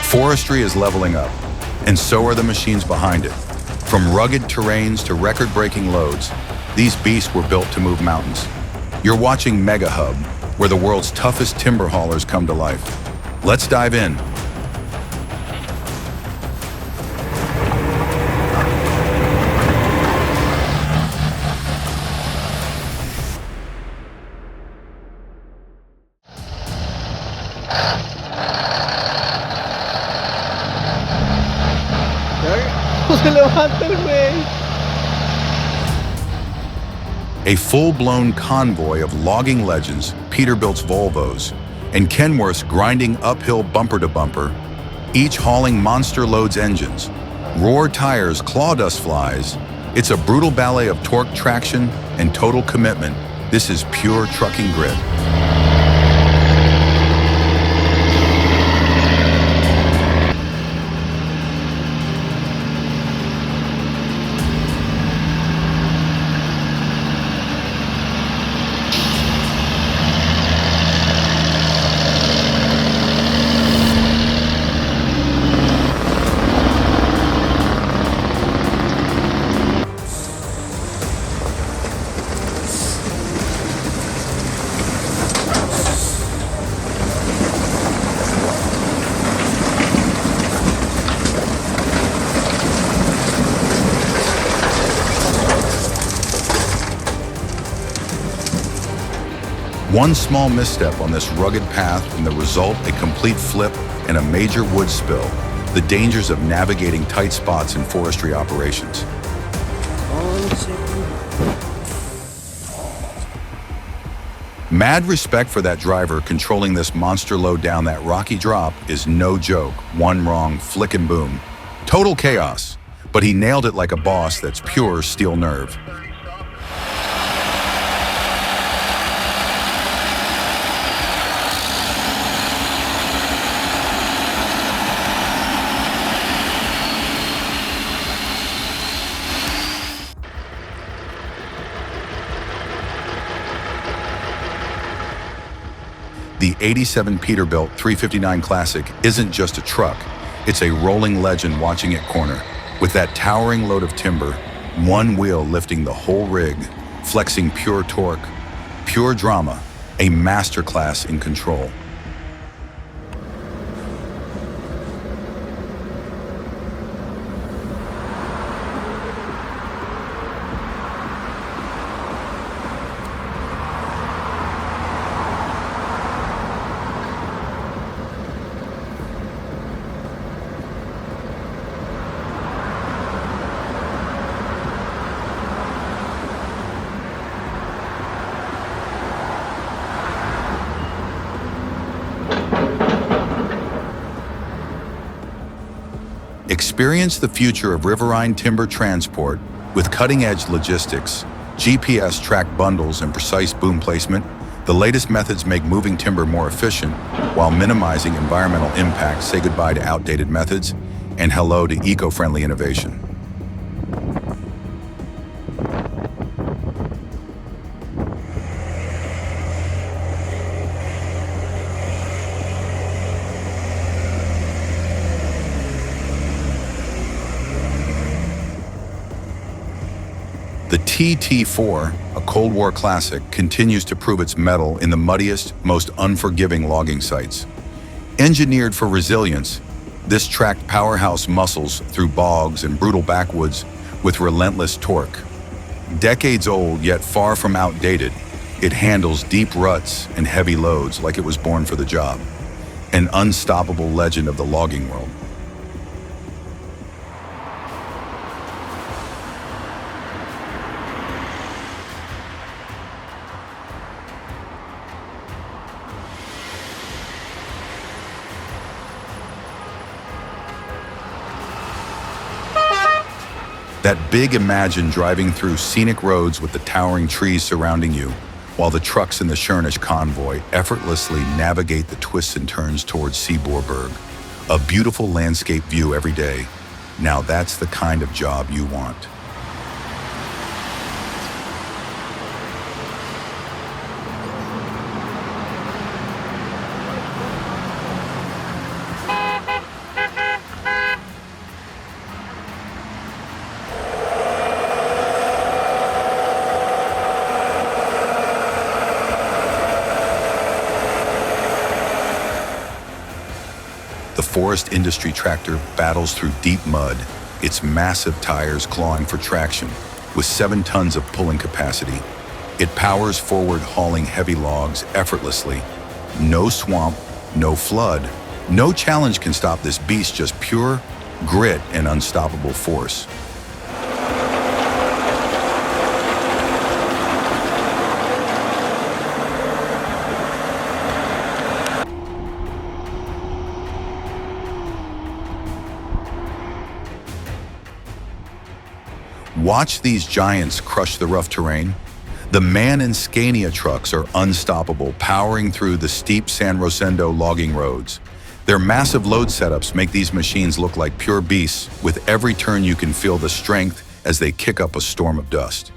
Forestry is leveling up, and so are the machines behind it. From rugged terrains to record-breaking loads, these beasts were built to move mountains. You're watching Mega Hub, where the world's toughest timber haulers come to life. Let's dive in. A full-blown convoy of logging legends, Peterbilt's Volvos, and Kenworth's grinding uphill bumper-to-bumper, each hauling monster loads engines. Roar tires, clawdust flies. It's a brutal ballet of torque, traction, and total commitment. This is pure trucking grit. One small misstep on this rugged path and the result a complete flip and a major wood spill. The dangers of navigating tight spots in forestry operations. Mad respect for that driver controlling this monster load down that rocky drop is no joke. One wrong flick and boom. Total chaos, but he nailed it like a boss. That's pure steel nerve. The '87 Peterbilt 359 Classic isn't just a truck, it's a rolling legend watching it corner. With that towering load of timber, one wheel lifting the whole rig, flexing pure torque, pure drama, a masterclass in control. Experience the future of riverine timber transport with cutting-edge logistics, GPS tracked bundles and precise boom placement. The latest methods make moving timber more efficient while minimizing environmental impact. Say goodbye to outdated methods and hello to eco-friendly innovation. The TT4, a Cold War classic, continues to prove its mettle in the muddiest, most unforgiving logging sites. Engineered for resilience, this tracked powerhouse muscles through bogs and brutal backwoods with relentless torque. Decades old, yet far from outdated, it handles deep ruts and heavy loads like it was born for the job. An unstoppable legend of the logging world. That big imagine driving through scenic roads with the towering trees surrounding you, while the trucks in the Schirnisch convoy effortlessly navigate the twists and turns towards Seeborberg. A beautiful landscape view every day. Now that's the kind of job you want. The forest industry tractor battles through deep mud, its massive tires clawing for traction, with 7 tons of pulling capacity. It powers forward, hauling heavy logs effortlessly. No swamp, no flood, no challenge can stop this beast, just pure grit and unstoppable force. Watch these giants crush the rough terrain. The Man and Scania trucks are unstoppable, powering through the steep San Rosendo logging roads. Their massive load setups make these machines look like pure beasts. With every turn, you can feel the strength as they kick up a storm of dust.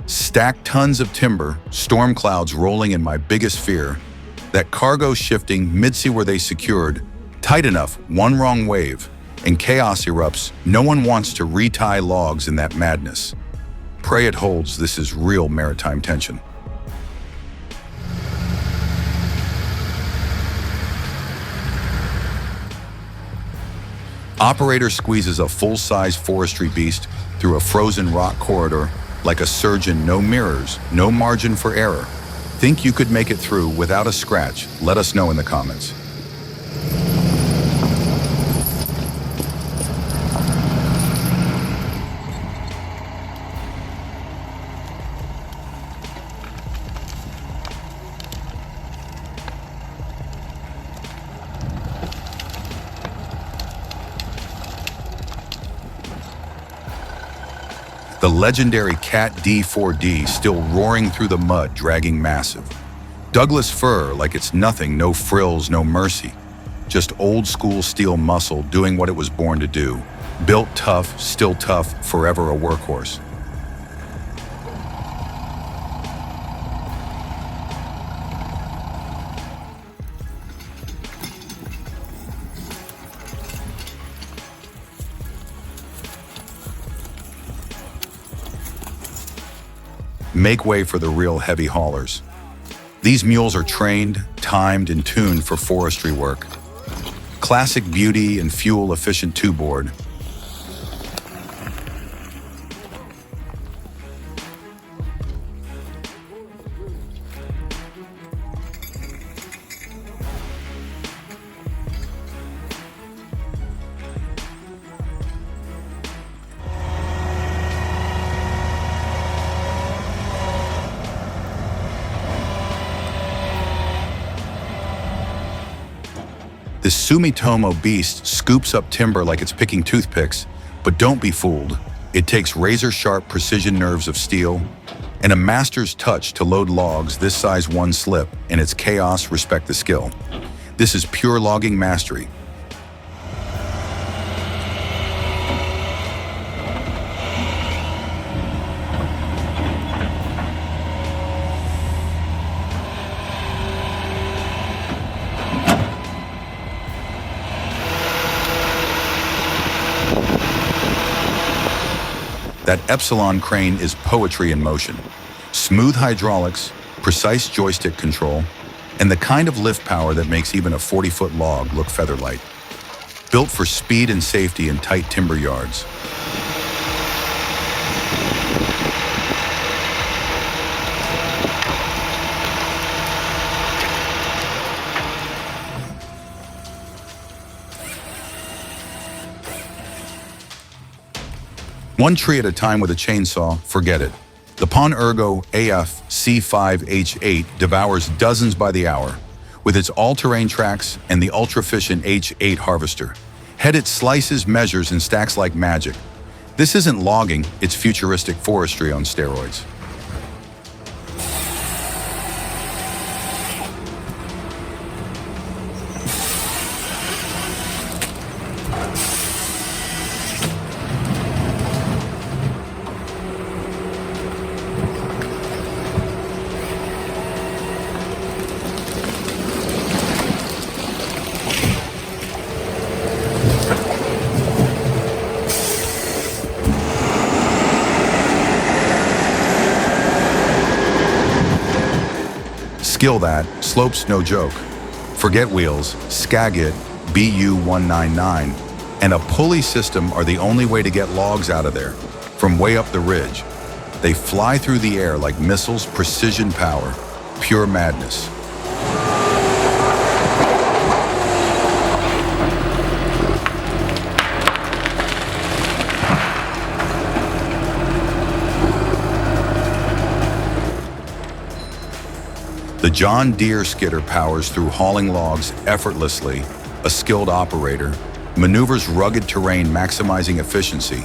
Stacked tons of timber, storm clouds rolling, in my biggest fear. That cargo shifting mid-sea where they secured, tight enough, one wrong wave, and chaos erupts. No one wants to retie logs in that madness. Pray it holds. This is real maritime tension. Operator squeezes a full-size forestry beast through a frozen rock corridor. Like a surgeon, no mirrors, no margin for error. Think you could make it through without a scratch? Let us know in the comments. The legendary Cat D4D still roaring through the mud, dragging massive. Douglas fir like it's nothing, no frills, no mercy. Just old school steel muscle doing what it was born to do. Built tough, still tough, forever a workhorse. Make way for the real heavy haulers. These mules are trained, timed, and tuned for forestry work. Classic beauty and fuel-efficient two-board. This Sumitomo beast scoops up timber like it's picking toothpicks, but don't be fooled. It takes razor-sharp precision nerves of steel and a master's touch to load logs this size. One slip, and it's chaos. Respect the skill. This is pure logging mastery. That Epsilon crane is poetry in motion. Smooth hydraulics, precise joystick control, and the kind of lift power that makes even a 40-foot log look feather-light. Built for speed and safety in tight timber yards. One tree at a time with a chainsaw, forget it. The Pon Ergo AF C5H8 devours dozens by the hour, with its all-terrain tracks and the ultra-efficient H8 harvester. Head it slices, measures, and stacks like magic. This isn't logging, it's futuristic forestry on steroids. Skill that, slopes no joke. Forget wheels, Skagit BU199, and a pulley system are the only way to get logs out of there, from way up the ridge. They fly through the air like missiles, precision power, pure madness. The John Deere skidder powers through hauling logs effortlessly, a skilled operator, maneuvers rugged terrain maximizing efficiency.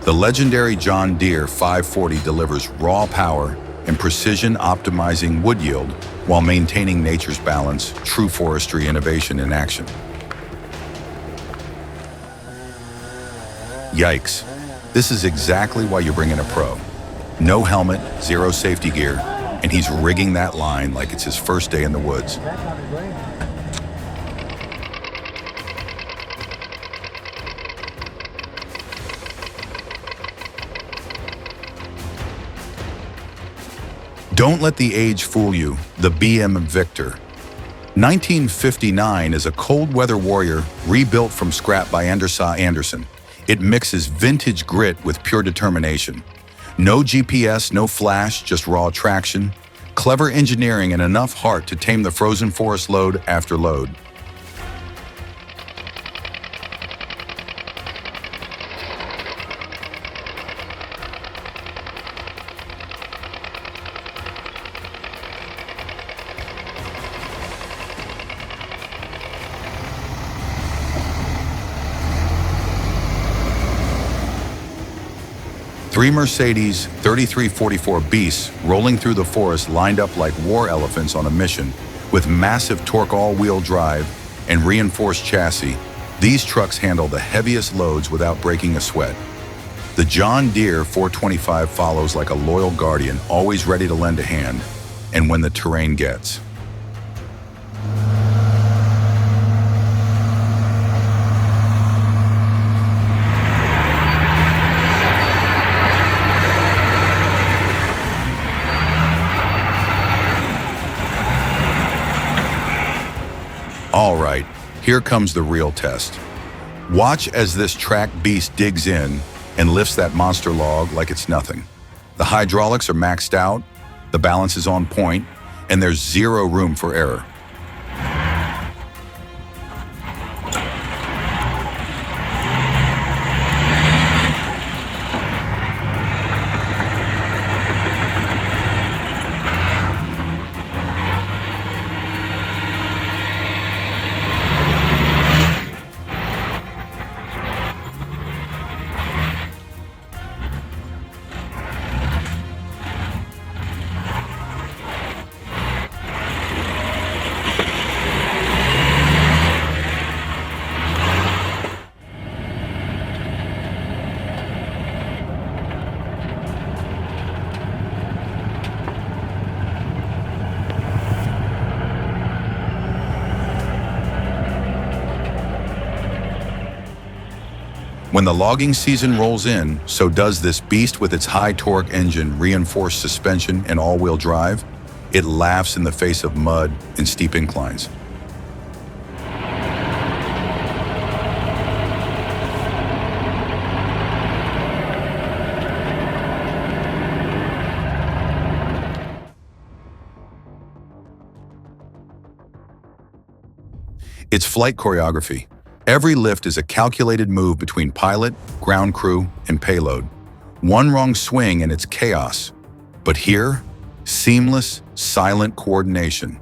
The legendary John Deere 540 delivers raw power and precision optimizing wood yield while maintaining nature's balance, true forestry innovation in action. Yikes, this is exactly why you bring in a pro. No helmet, zero safety gear, and he's rigging that line like it's his first day in the woods. Don't let the age fool you, the BM Victor. 1959 is a cold weather warrior rebuilt from scrap by Anderson. It mixes vintage grit with pure determination. No GPS, no flash, just raw traction, clever engineering, and enough heart to tame the frozen forest load after load. Three Mercedes 3344 beasts rolling through the forest lined up like war elephants on a mission, with massive torque all-wheel drive and reinforced chassis. These trucks handle the heaviest loads without breaking a sweat. The John Deere 425 follows like a loyal guardian, always ready to lend a hand, and when the terrain gets. All right, here comes the real test. Watch as this track beast digs in and lifts that monster log like it's nothing. The hydraulics are maxed out, the balance is on point, and there's zero room for error. When the logging season rolls in, so does this beast with its high torque engine, reinforced suspension, and all-wheel drive. It laughs in the face of mud and steep inclines. It's flight choreography. Every lift is a calculated move between pilot, ground crew, and payload. One wrong swing and it's chaos. But here, seamless, silent coordination.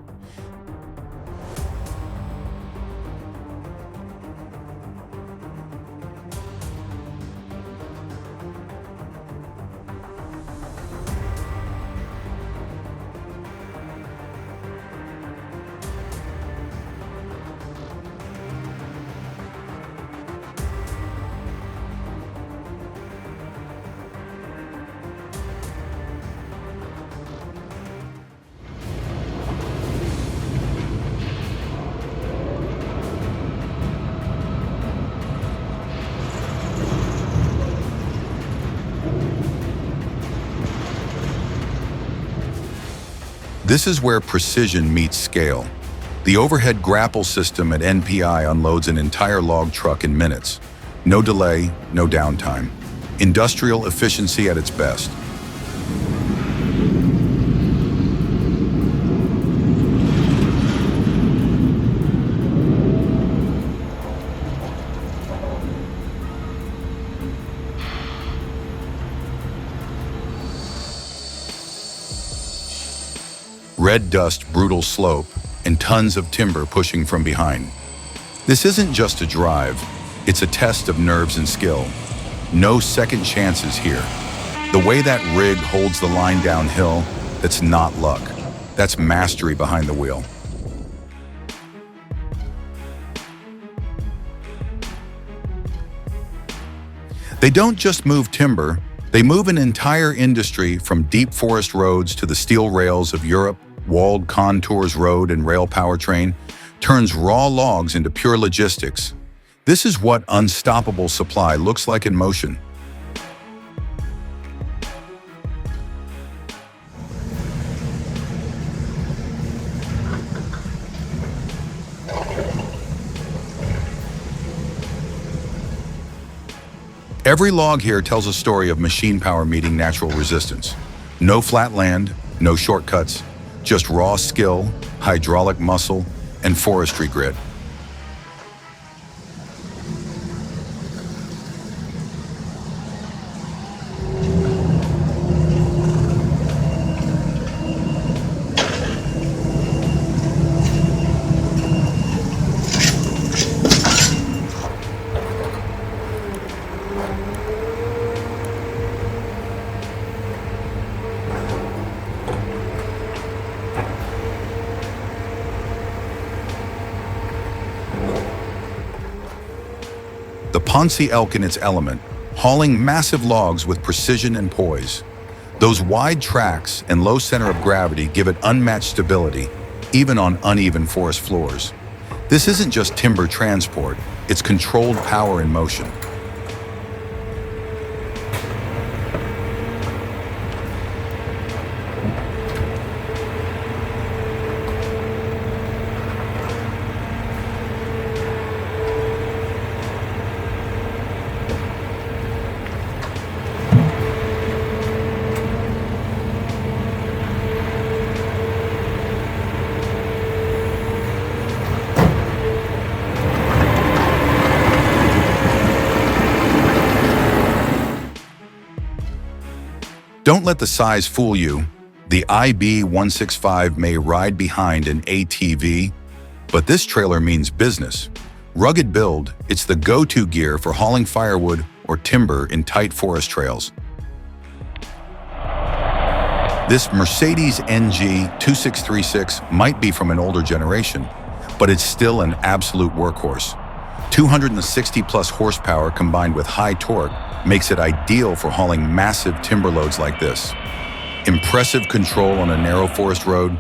This is where precision meets scale. The overhead grapple system at NPI unloads an entire log truck in minutes. No delay, no downtime. Industrial efficiency at its best. Red dust, brutal slope, and tons of timber pushing from behind. This isn't just a drive, it's a test of nerves and skill. No second chances here. The way that rig holds the line downhill, that's not luck. That's mastery behind the wheel. They don't just move timber, they move an entire industry from deep forest roads to the steel rails of Europe. Walled contours road and rail powertrain turns raw logs into pure logistics. This is what unstoppable supply looks like in motion. Every log here tells a story of machine power meeting natural resistance. No flat land, no shortcuts. Just raw skill, hydraulic muscle, and forestry grit. The Ponce elk in its element, hauling massive logs with precision and poise. Those wide tracks and low center of gravity give it unmatched stability, even on uneven forest floors. This isn't just timber transport, it's controlled power in motion. Don't let the size fool you. The IB165 may ride behind an ATV, but this trailer means business. Rugged build, it's the go-to gear for hauling firewood or timber in tight forest trails. This Mercedes NG 2636 might be from an older generation, but it's still an absolute workhorse. 260 plus horsepower combined with high torque makes it ideal for hauling massive timber loads like this. Impressive control on a narrow forest road.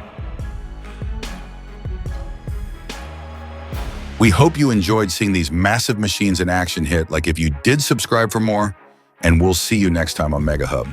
We hope you enjoyed seeing these massive machines in action. Hit like if you did subscribe for more, and we'll see you next time on Mega Hub.